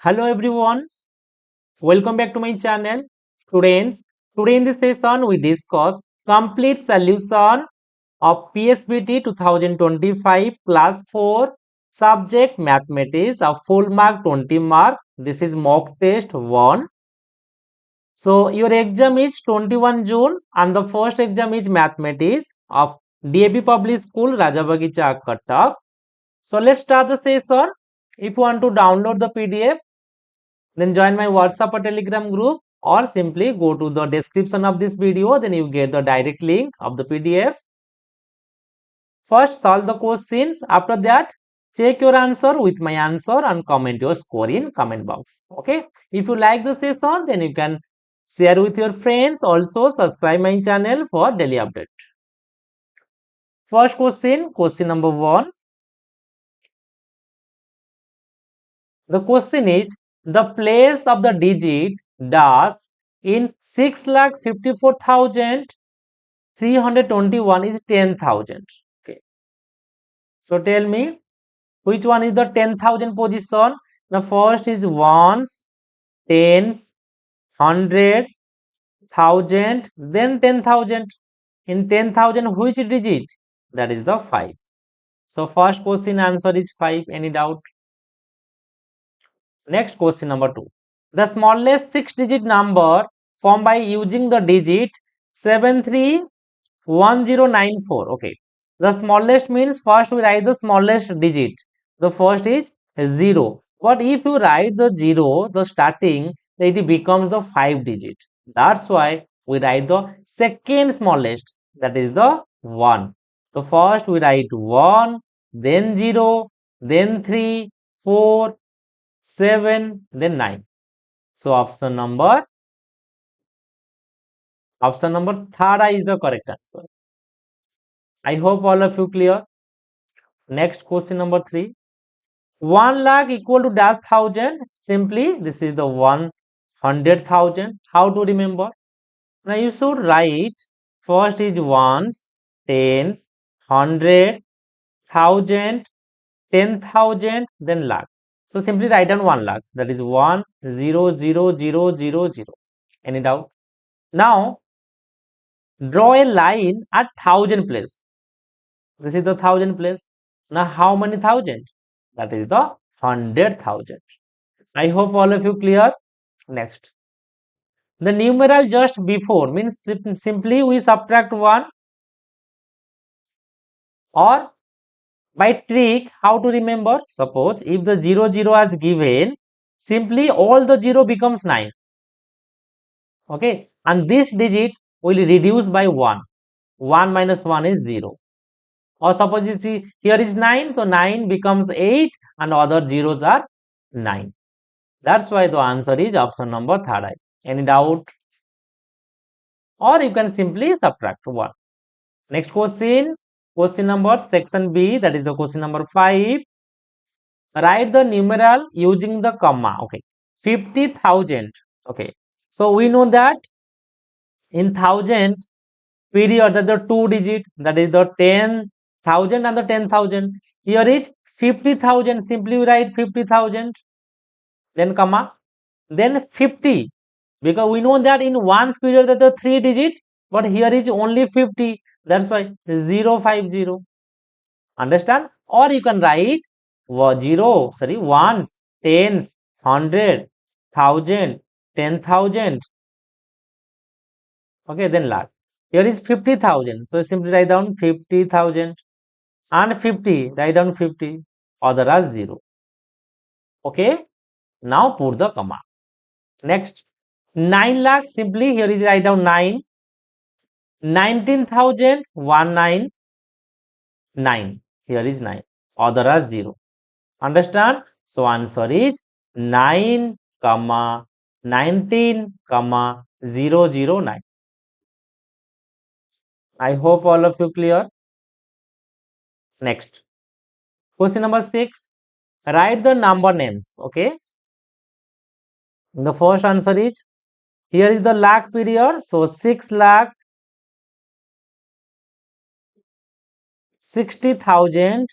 Hello everyone, welcome back to my channel. Today in this session we discuss complete solution of PSVT 2025 class 4 subject mathematics of full mark 20 mark. This is mock test 1. So your exam is 21 June and the first exam is mathematics of DAV Public School Rajabagicha, Cuttack. So let's start the session. If you want to download the PDF, then join my WhatsApp or Telegram group, or simply go to the description of this video, then you get the direct link of the PDF. First solve the questions, after that check your answer with my answer and comment your score in comment box. Okay, if you like the session, then you can share with your friends. Also subscribe my channel for daily update. First question number 1. The question is, the place of the digit dash in 6,54,321 is 10,000. Okay. So tell me, which one is the 10,000 position? The first is ones, tens, hundred, thousand, then 10,000. In 10,000, which digit? That is the 5. So first question answer is 5. Any doubt? Next question number 2. The smallest 6-digit number formed by using the digit 731094. Okay. The smallest means first we write the smallest digit. The first is 0. But if you write the 0, the starting, it becomes the 5 digit. That's why we write the second smallest. That is the 1. So first we write 1, then 0, then 3, 4, 7, then 9. So option number third is the correct answer. I hope all of you clear. Next question number 3. 1 lakh equal to dash thousand. Simply this is the 100,000. How to remember? Now you should write first is ones, tens, hundred, thousand, 10,000, then lakh. So simply write down 1 lakh. That is 1,000,000. Any doubt? Now draw a line at 1,000 place. This is the 1,000 place. Now how many thousand? That is the 100,000. I hope all of you clear. Next, the numeral just before means simply we subtract 1, or by trick, how to remember? Suppose if the 0 is given, simply all the 0 becomes 9. Okay, and this digit will reduce by 1. 1 minus 1 is 0. Or suppose you see here is 9, so 9 becomes 8 and other zeros are 9. That's why the answer is option number third. Any doubt? Or you can simply subtract 1. Next question number section B, that is the question number 5. Write the numeral using the comma. Okay, 50,000. Okay, so we know that in 1,000 period that the 2 digit, that is the 10,000 and the 10,000. Here is 50,000. Simply we write 50,000, then comma, then 50, because we know that in one period that the 3 digit, but here is only 50. That's why 050. Understand? Or you can write ones, tens, hundred, thousand, 10,000. Okay, then lakh. Here is 50,000. So simply write down 50,000 and 50. Write down 50. Other as 0. Okay. Now put the comma. Next, 9 lakh. Simply here is write down 9. 19,199. Here is 9. Other as 0. Understand? So answer is 9, 19, 009. I hope all of you clear. Next, question number 6. Write the number names. Okay. The first answer is, here is the lakh period. So 6 lakh 60,000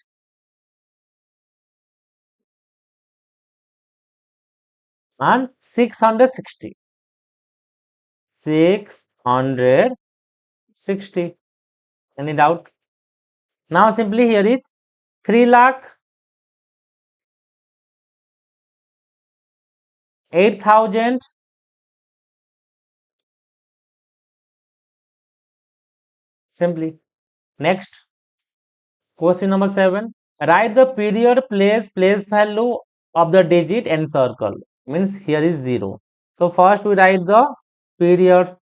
and 660. 660. Any doubt? Now simply here is 3 lakh 8,000 simply. Next, question number 7. Write the period place value of the digit and circle. Means here is 0. So first we write the period.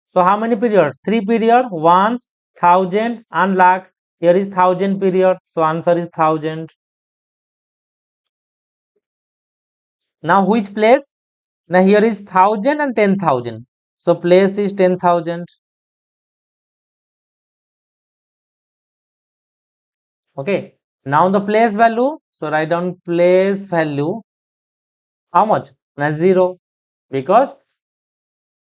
So how many periods? 3 period, ones, thousand and lakh. Here is 1000 period. So answer is 1000. Now which place? Now here is 1000 and 10,000. So place is 10,000. Okay. Now the place value. So write down place value. How much? Now 0. Because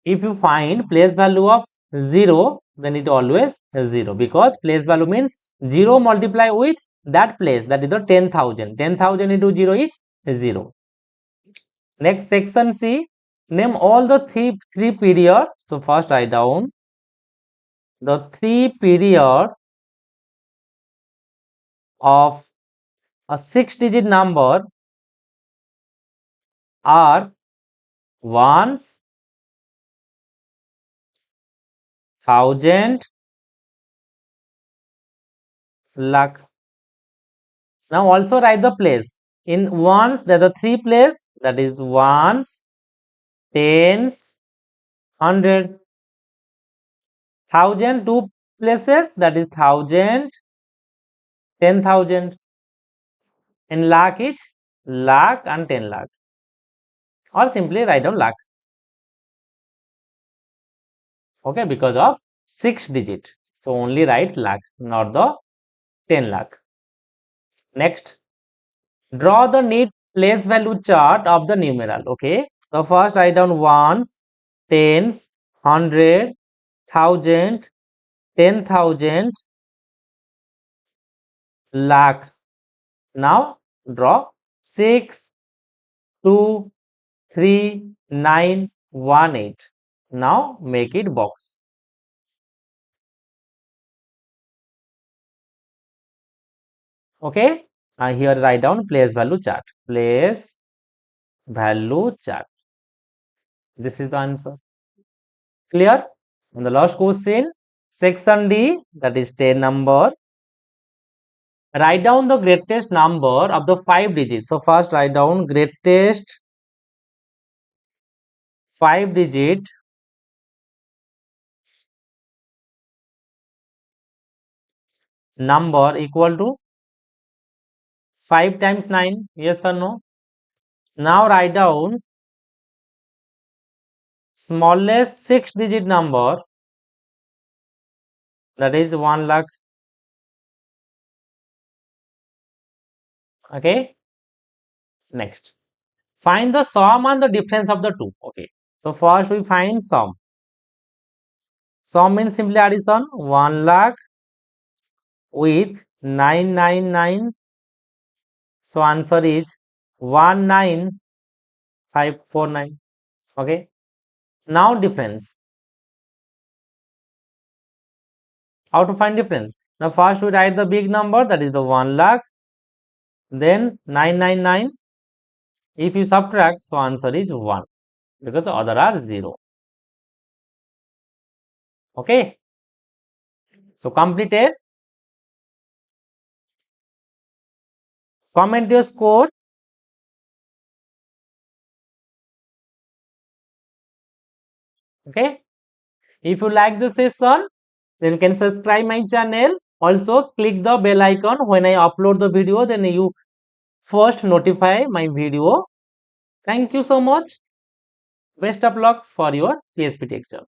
if you find place value of 0, then it always is 0. Because place value means 0 multiply with that place. That is the 10,000. 10,000 into 0 is 0. Next section C. Name all the three period. So first write down the 3 period of a 6-digit number are ones, thousand, lakh. Now also write the place. In ones, there are 3 place, that is ones, tens, 100. Thousand, 2 places, that is thousand, 10,000. And lakh is lakh and 10 lakh. Or simply write down lakh. Okay, because of 6 digit. So only write lakh, not the 10 lakh. Next, draw the neat place value chart of the numeral. Okay, so first write down ones, tens, 100, 1000, 10,000, lakh. Now draw 6, 2, 3, 9, 1, 8. Now make it box. Okay, here write down place value chart. Place value chart. This is the answer. Clear? And the last question, section D, that is 10 number. Write down the greatest number of the 5 digits. So first write down greatest 5 digit number equal to 5 times 9. Yes or no? Now write down smallest 6 digit number, that is 1 lakh. Okay. Next, find the sum and the difference of the two. Okay. So first we find sum. Sum means simply addition. 1 lakh with 999. So answer is 19549. Okay. Now difference. How to find difference? Now first we write the big number, that is the 1 lakh. Then 999. If you subtract, so answer is 1. Because the other are 0. Okay. So completed. Comment your score. Okay. If you like the session, then you can subscribe my channel. Also click the bell icon. When I upload the video, then you first notify my video. Thank you so much. Best of luck for your PSVT exam.